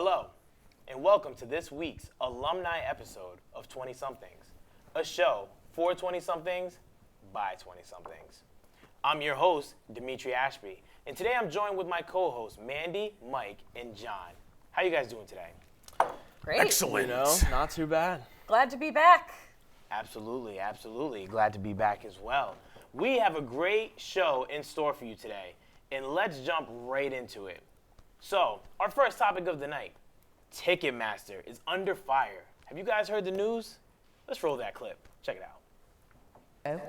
Hello, and welcome to this week's alumni episode of 20-somethings, a show for 20-somethings by 20-somethings. I'm your host, Dimitri Ashby, and today I'm joined with my co-hosts, Mandy, Mike, and John. How you guys doing today? Great. Excellent. Not too bad. Glad to be back. Absolutely, absolutely. Glad to be back as well. We have a great show in store for you today, and let's jump right into it. So, our first topic of the night, Ticketmaster is under fire. Have you guys heard the news? Let's roll that clip. Check it out.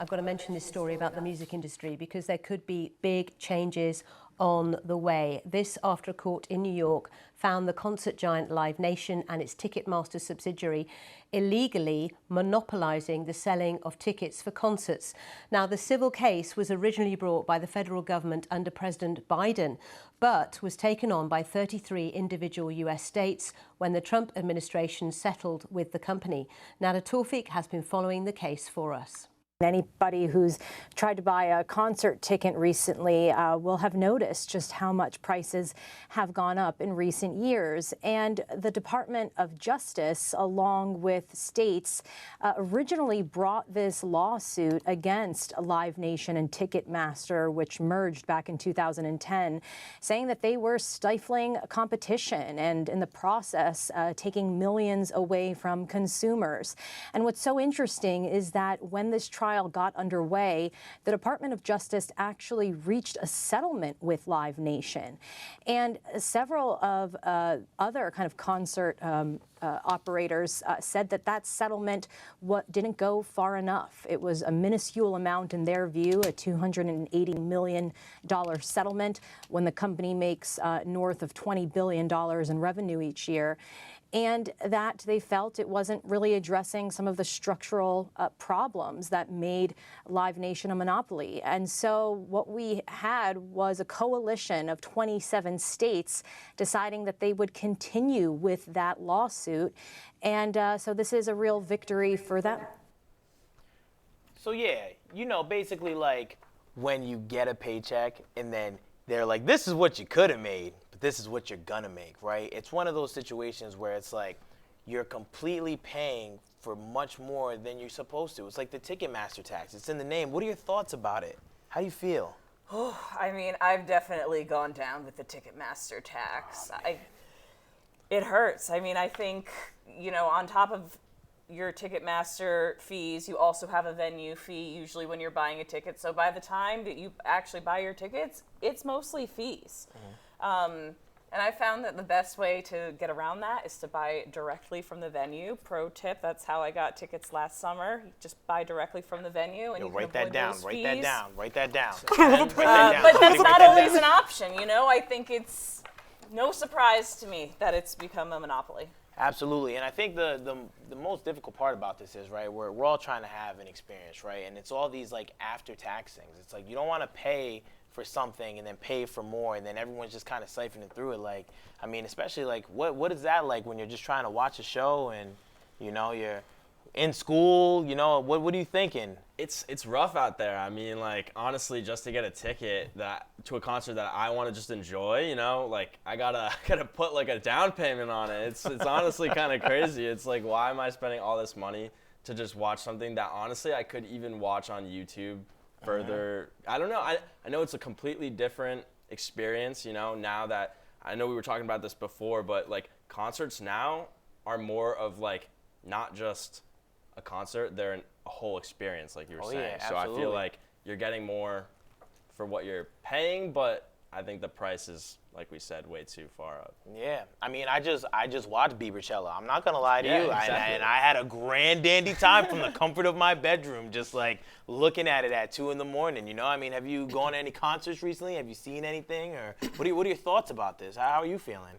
I've got to mention this story about the music industry because there could be big changes on the way. This after a court in New York found the concert giant Live Nation and its Ticketmaster subsidiary illegally monopolising the selling of tickets for concerts. Now, the civil case was originally brought by the federal government under President Biden, but was taken on by 33 individual US states when the Trump administration settled with the company. Nada Tawfik has been following the case for us. Anybody who's tried to buy a concert ticket recently will have noticed just how much prices have gone up in recent years. And the Department of Justice, along with states, originally brought this lawsuit against Live Nation and Ticketmaster, which merged back in 2010, saying that they were stifling competition and in the process taking millions away from consumers. And what's so interesting is that when this trial got underway, the Department of Justice actually reached a settlement with Live Nation. And several of other kind of concert operators said that that settlement didn't go far enough. It was a minuscule amount in their view, a $280 million settlement when the company makes north of $20 billion in revenue each year. And that they felt it wasn't really addressing some of the structural problems that made Live Nation a monopoly. And so what we had was a coalition of 27 states deciding that they would continue with that lawsuit. And so this is a real victory for them. So yeah, basically like when you get a paycheck and then they're like, this is what you could have made, but this is what you're gonna make, right? It's one of those situations where it's like you're completely paying for much more than you're supposed to. It's like the Ticketmaster tax. It's in the name. What are your thoughts about it? How do you feel? Oh, I mean, I've definitely gone down with the Ticketmaster tax. It hurts. I mean, I think, on top of your Ticketmaster fees, you also have a venue fee usually when you're buying a ticket. So by the time that you actually buy your tickets, it's mostly fees. Mm-hmm. And I found that the best way to get around that is to buy directly from the venue. Pro tip, that's how I got tickets last summer. You just buy directly from the venue and you can write that avoid down, those write fees. that down, write that down. But that's not always an option, I think it's no surprise to me that it's become a monopoly. Absolutely, and I think the most difficult part about this is, right, we're all trying to have an experience, right, and it's all these like after-tax things. It's like you don't want to pay for something and then pay for more, and then everyone's just kind of siphoning through it. Like, I mean, especially like what is that like when you're just trying to watch a show and you're in school, what are you thinking? It's rough out there. I mean, like, honestly, just to get a ticket to a concert that I want to just enjoy, like I gotta put like a down payment on it. It's honestly kind of crazy. It's like, why am I spending all this money to just watch something that honestly I could even watch on YouTube further? I don't know. I know it's a completely different experience, now that I know we were talking about this before, but like concerts now are more of like not just a concert, they're a whole experience, like you were saying. Yeah, so I feel like you're getting more for what you're paying, but I think the price is, like we said, way too far up. Yeah, I mean, I just watched Biebercella. I'm not gonna lie to you, exactly. and I had a grand dandy time from the comfort of my bedroom, just like looking at it at 2 a.m. I mean, have you gone to any concerts recently? Have you seen anything, or what are your thoughts about this? How are you feeling?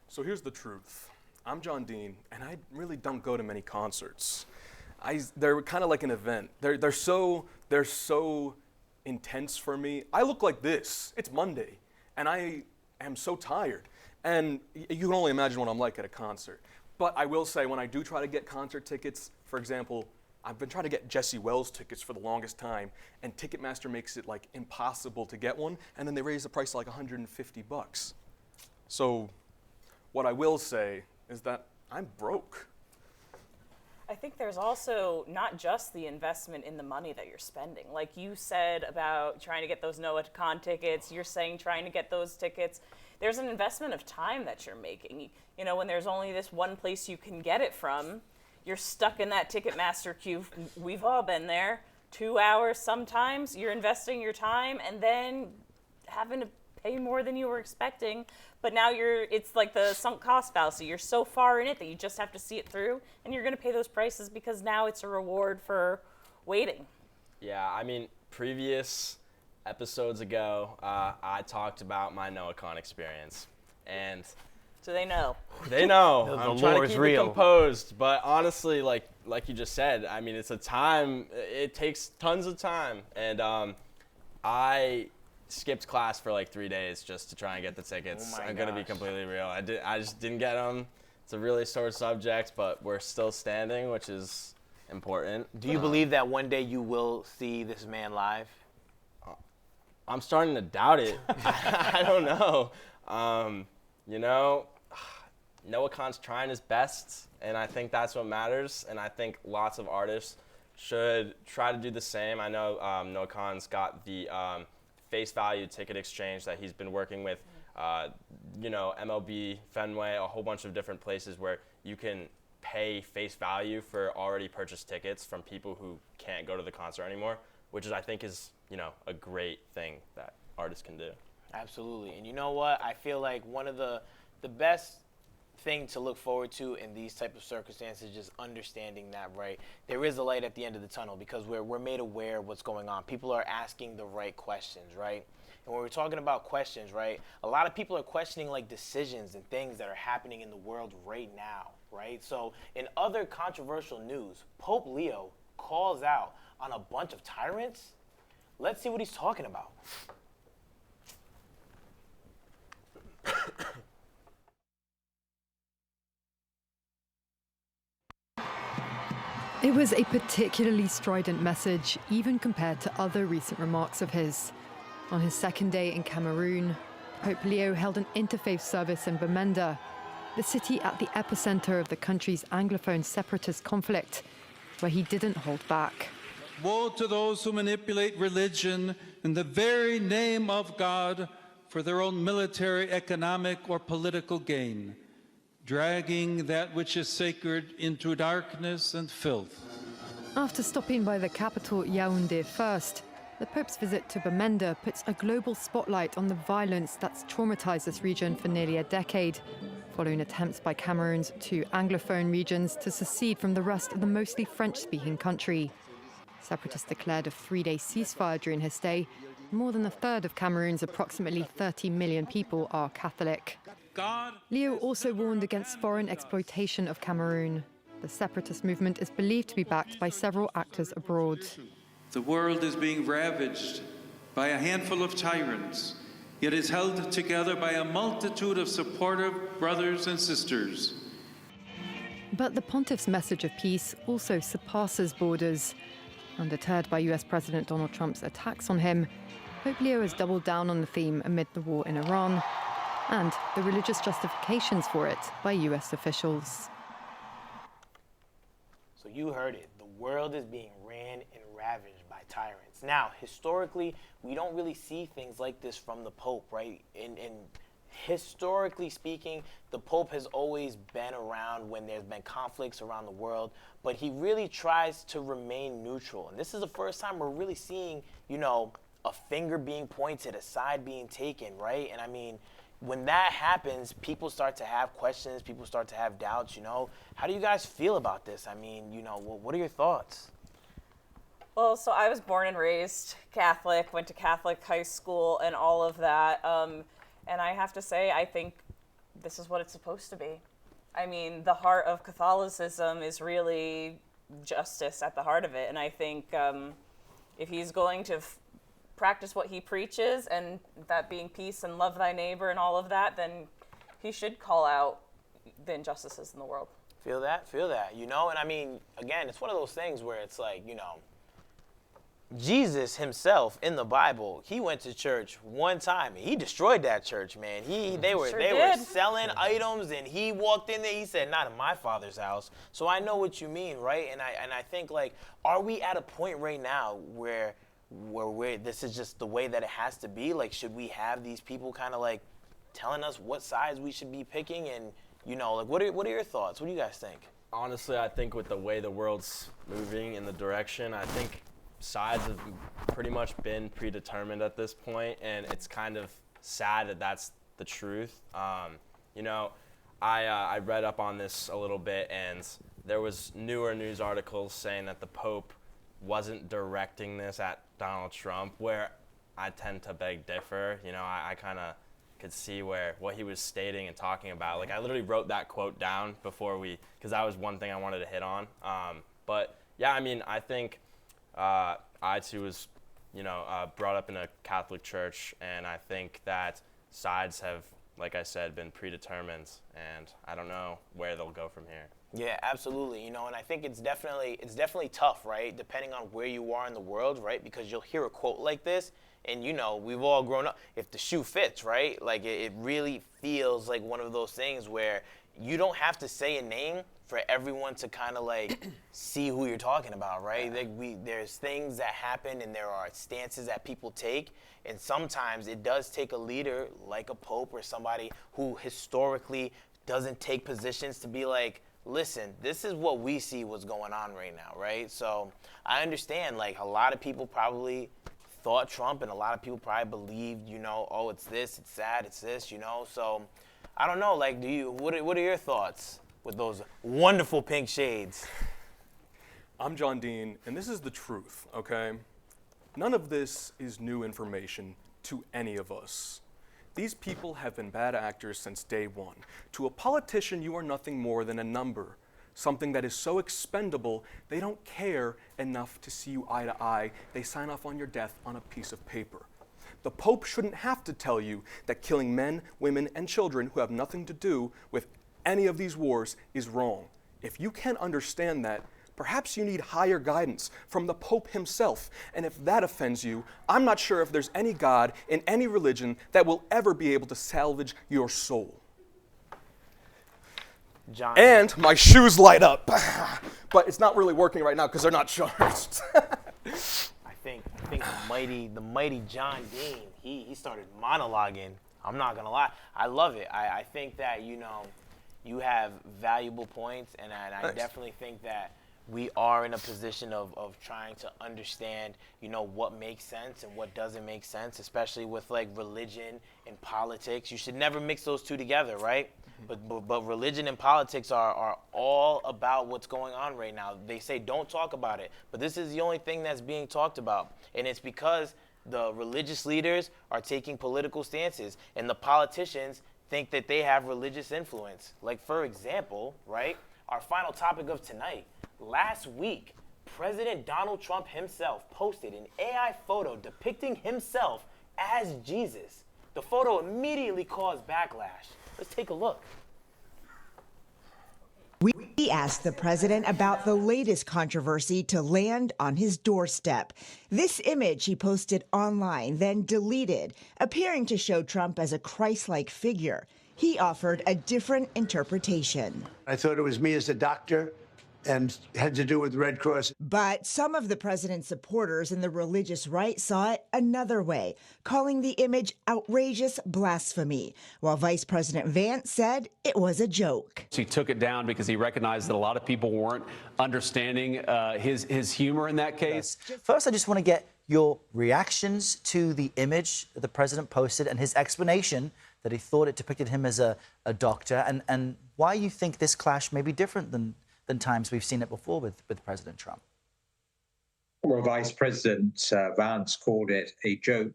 So here's the truth. I'm John Dean, and I really don't go to many concerts. They're kind of like an event. They're so intense for me. I look like this. It's Monday, and I am so tired. And you can only imagine what I'm like at a concert. But I will say, when I do try to get concert tickets, for example, I've been trying to get Jesse Wells tickets for the longest time, and Ticketmaster makes it like impossible to get one, and then they raise the price to like $150. So What I will say is that I'm broke. I think there's also not just the investment in the money that you're spending. Like you said about trying to get those Noah-Con tickets, you're saying trying to get those tickets. There's an investment of time that you're making. You know, when there's only this one place you can get it from, you're stuck in that Ticketmaster queue. We've all been there. 2 hours sometimes. You're investing your time and then having to pay more than you were expecting. But now it's like the sunk cost fallacy. You're so far in it that you just have to see it through, and you're going to pay those prices because now it's a reward for waiting. Yeah, I mean, previous episodes ago, I talked about my Noah-Con experience, and So they know. they know. The I'm trying lore to is keep real. it composed, but honestly, like you just said, I mean, it takes tons of time, and I skipped class for like 3 days just to try and get the tickets. Oh my I'm gonna be gosh. completely real. I just didn't get them. It's a really sore subject, but we're still standing, which is important. Do you believe that one day you will see this man live? I'm starting to doubt it. I don't know. You know, Noah-Con's trying his best, and I think that's what matters. And I think lots of artists should try to do the same. I know Noah-Con's got the face value ticket exchange that he's been working with, you know, MLB, Fenway, a whole bunch of different places where you can pay face value for already purchased tickets from people who can't go to the concert anymore, which I think is, you know, a great thing that artists can do. Absolutely. And you know what? I feel like one of the best thing to look forward to in these type of circumstances is just understanding that, right, there is a light at the end of the tunnel because we're made aware of what's going on. People are asking the right questions, right? And when we're talking about questions, right, a lot of people are questioning like decisions and things that are happening in the world right now, right? So in other controversial news, Pope Leo calls out on a bunch of tyrants. Let's see what he's talking about. It was a particularly strident message, even compared to other recent remarks of his. On his second day in Cameroon, Pope Leo held an interfaith service in Bamenda, the city at the epicenter of the country's Anglophone separatist conflict, where he didn't hold back. Woe to those who manipulate religion in the very name of God for their own military, economic, or political gain, dragging that which is sacred into darkness and filth. After stopping by the capital Yaoundé first, the Pope's visit to Bamenda puts a global spotlight on the violence that's traumatized this region for nearly a decade, following attempts by Cameroon's two Anglophone regions to secede from the rest of the mostly French-speaking country. Separatists declared a 3-day ceasefire during his stay. More than a third of Cameroon's approximately 30 million people are Catholic. Leo also warned against foreign exploitation of Cameroon. The separatist movement is believed to be backed by several actors abroad. The world is being ravaged by a handful of tyrants, yet is held together by a multitude of supportive brothers and sisters. But the pontiff's message of peace also surpasses borders. Undeterred by US President Donald Trump's attacks on him, Pope Leo has doubled down on the theme amid the war in Iran and the religious justifications for it by US officials. So you heard it. The world is being ran and ravaged by tyrants. Now, historically, we don't really see things like this from the Pope, right? And historically speaking, the Pope has always been around when there's been conflicts around the world, but he really tries to remain neutral. And this is the first time we're really seeing, you know, a finger being pointed, a side being taken, right? And I mean, when that happens, people start to have questions, people start to have doubts, you know. How do you guys feel about this? I mean, you know, what are your thoughts? Well, so I was born and raised Catholic, went to Catholic high school and all of that. And I have to say, I think this is what it's supposed to be. I mean, the heart of Catholicism is really justice at the heart of it. And I think if he's going to practice what he preaches, and that being peace and love thy neighbor and all of that, then he should call out the injustices in the world. Feel that, you know? And I mean, again, it's one of those things where it's like, you know, Jesus himself in the Bible, he went to church one time and he destroyed that church, man. They were selling items and he walked in there. He said, "Not in my Father's house." So I know what you mean, right? And I think, like, are we at a point right now where this is just the way that it has to be? Like, should we have these people kind of like telling us what sides we should be picking? And like, what are your thoughts? What do you guys think? Honestly, I think with the way the world's moving in the direction, I think sides have pretty much been predetermined at this point, and it's kind of sad that that's the truth. I read up on this a little bit, and there was newer news articles saying that the Pope wasn't directing this at Donald Trump, where I tend to beg differ. I kind of could see what he was stating and talking about. Like, I literally wrote that quote down because that was one thing I wanted to hit on. But yeah, I mean, I think I too was, brought up in a Catholic church, and I think that sides have, like I said, been predetermined, and I don't know where they'll go from here. Yeah, absolutely. And I think it's definitely tough, right? Depending on where you are in the world, right? Because you'll hear a quote like this, and we've all grown up. If the shoe fits, right? Like, it really feels like one of those things where you don't have to say a name for everyone to kind of like see who you're talking about, right? Like, there's things that happen and there are stances that people take, and sometimes it does take a leader like a pope or somebody who historically doesn't take positions to be like, listen, this is what we see what's going on right now, right? So I understand, like, a lot of people probably thought Trump, and a lot of people probably believed, oh, it's this, it's that, it's this, so I don't know, like, what are your thoughts with those wonderful pink shades? I'm John Dean, and this is the truth, okay? None of this is new information to any of us. These people have been bad actors since day one. To a politician, you are nothing more than a number, something that is so expendable, they don't care enough to see you eye to eye. They sign off on your death on a piece of paper. The Pope shouldn't have to tell you that killing men, women, and children who have nothing to do with any of these wars is wrong. If you can't understand that, perhaps you need higher guidance from the Pope himself. And if that offends you, I'm not sure if there's any God in any religion that will ever be able to salvage your soul. John. And my shoes light up. But it's not really working right now because they're not charged. I think the mighty John Dean, he started monologuing. I'm not gonna lie, I love it. I think that you have valuable points, and I definitely think that we are in a position of trying to understand, what makes sense and what doesn't make sense, especially with like religion and politics. You should never mix those two together, right? But religion and politics are all about what's going on right now. They say don't talk about it, but this is the only thing that's being talked about, and it's because the religious leaders are taking political stances, and the politicians think that they have religious influence. Like, for example, right, our final topic of tonight. Last week, President Donald Trump himself posted an AI photo depicting himself as Jesus. The photo immediately caused backlash. Let's take a look. We asked the president about the latest controversy to land on his doorstep. This image he posted online, then deleted, appearing to show Trump as a Christ-like figure. He offered a different interpretation. I thought it was me as a doctor and had to do with Red Cross. But some of the president's supporters in the religious right saw it another way, calling the image outrageous blasphemy, while Vice President Vance said it was a joke. He took it down because he recognized that a lot of people weren't understanding his humor in that case. First, I just want to get your reactions to the image that the president posted and his explanation that he thought it depicted him as a doctor, and why you think this clash may be different than times we've seen it before with President Trump. Well, Vice President Vance called it a joke.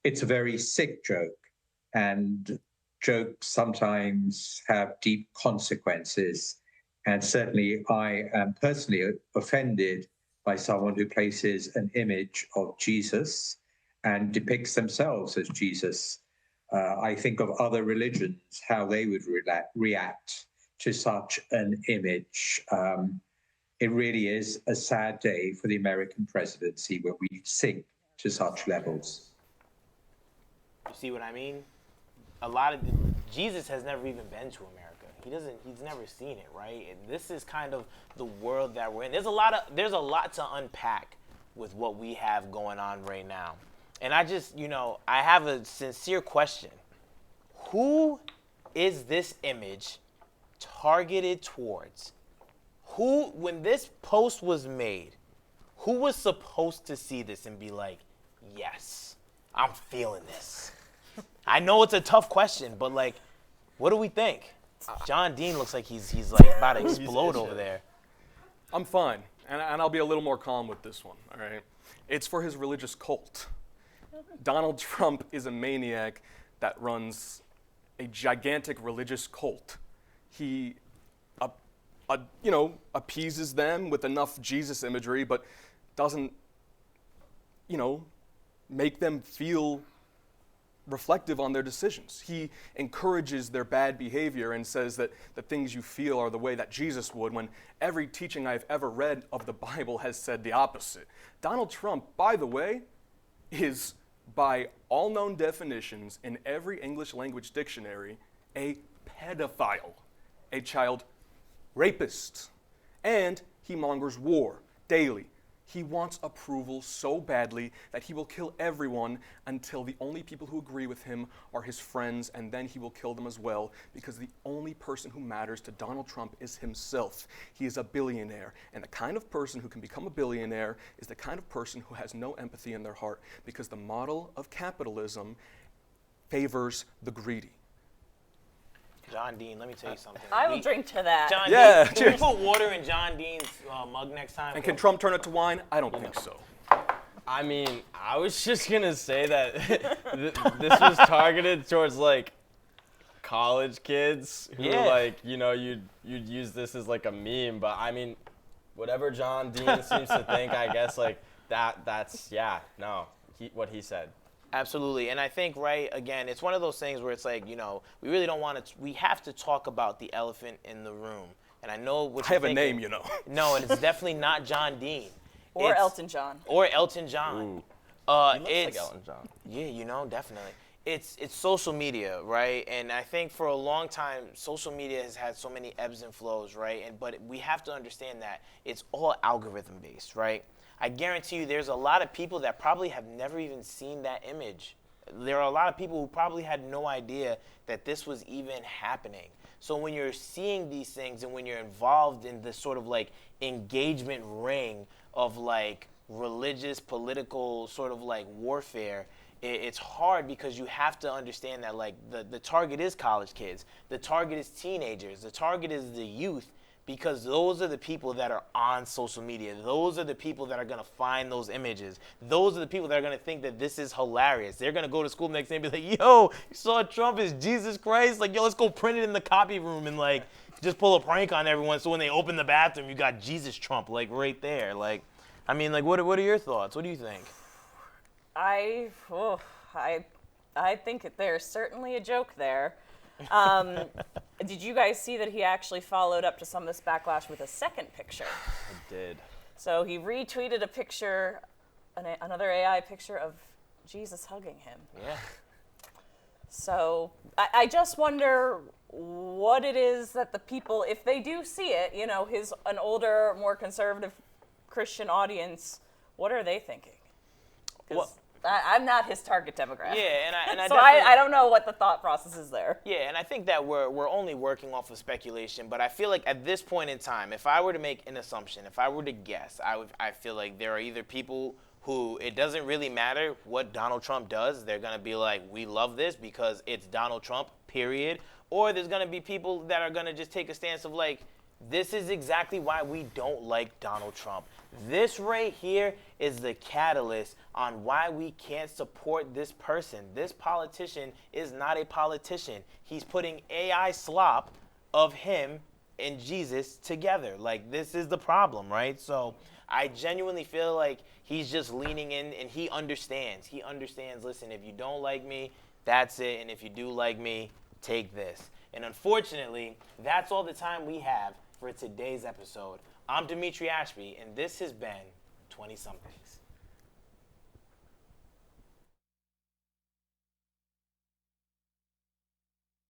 It's a very sick joke, and jokes sometimes have deep consequences. And certainly I am personally offended by someone who places an image of Jesus and depicts themselves as Jesus. I think of other religions, how they would react to such an image. it really is a sad day for the American presidency when we sink to such levels. You see what I mean? Jesus has never even been to America. He's never seen it, right? And this is kind of the world that we're in. There's a lot to unpack with what we have going on right now. And I just, I have a sincere question. Who is this image targeted towards? When this post was made, who was supposed to see this and be like, yes, I'm feeling this? I know it's a tough question, but like, what do we think? John Dean looks like he's like about to explode over there. I'm fine, and I'll be a little more calm with this one, all right? It's for his religious cult. Donald Trump is a maniac that runs a gigantic religious cult. He, appeases them with enough Jesus imagery, but doesn't, make them feel reflective on their decisions. He encourages their bad behavior and says that the things you feel are the way that Jesus would, when every teaching I've ever read of the Bible has said the opposite. Donald Trump, by the way, is, by all known definitions in every English language dictionary, a pedophile, a child rapist, and he mongers war daily. He wants approval so badly that he will kill everyone until the only people who agree with him are his friends, and then he will kill them as well, because the only person who matters to Donald Trump is himself. He is a billionaire, and the kind of person who can become a billionaire is the kind of person who has no empathy in their heart, because the model of capitalism favors the greedy. John Dean, let me tell you something. I will drink to that. John Yeah, Dean, can we put water in John Dean's mug next time? And can Trump turn it to wine? I don't think so. I mean, I was just gonna say that this was targeted towards like college kids who you'd use this as like a meme. But I mean, whatever John Dean seems to think, I guess like that's what he said. Absolutely. And I think, right, again, it's one of those things where it's like, we really don't want to, we have to talk about the elephant in the room. And I know what I have a name, No, and it's definitely not John Dean. Or Elton John. Or Elton John. Ooh. He looks like Elton John. Yeah, definitely. It's social media, right? And I think for a long time, social media has had so many ebbs and flows, right? But we have to understand that it's all algorithm based, right? I guarantee you there's a lot of people that probably have never even seen that image. There are a lot of people who probably had no idea that this was even happening. So when you're seeing these things and when you're involved in this sort of like engagement ring of like religious, political sort of like warfare, it's hard because you have to understand that like the target is college kids, the target is teenagers, the target is the youth, because those are the people that are on social media. Those are the people that are going to find those images. Those are the people that are going to think that this is hilarious. They're going to go to school the next day and be like, yo, you saw Trump is Jesus Christ? Like, yo, let's go print it in the copy room and, like, just pull a prank on everyone. So when they open the bathroom, you got Jesus Trump, like, right there. Like, I mean, like, what are your thoughts? What do you think? I think there's certainly a joke there. Did you guys see that he actually followed up to some of this backlash with a second picture? I did. So he retweeted a picture, another AI picture of Jesus hugging him. Yeah. So I just wonder what it is that the people, if they do see it, an older, more conservative Christian audience, what are they thinking? Because I'm not his target demographic. Yeah, and so I don't know what the thought process is there. Yeah, and I think that we're only working off of speculation, but I feel like at this point in time, if I were to make an assumption, if I were to guess, I feel like there are either people who it doesn't really matter what Donald Trump does, they're going to be like, we love this because it's Donald Trump, period. Or there's going to be people that are going to just take a stance of like, this is exactly why we don't like Donald Trump. This right here is the catalyst on why we can't support this person. This politician is not a politician. He's putting AI slop of him and Jesus together. Like, this is the problem, right? So I genuinely feel like he's just leaning in and he understands. He understands, listen, if you don't like me, that's it. And if you do like me, take this. And unfortunately, that's all the time we have for today's episode I'm Dimitri Ashby, and this has been 20 Somethings.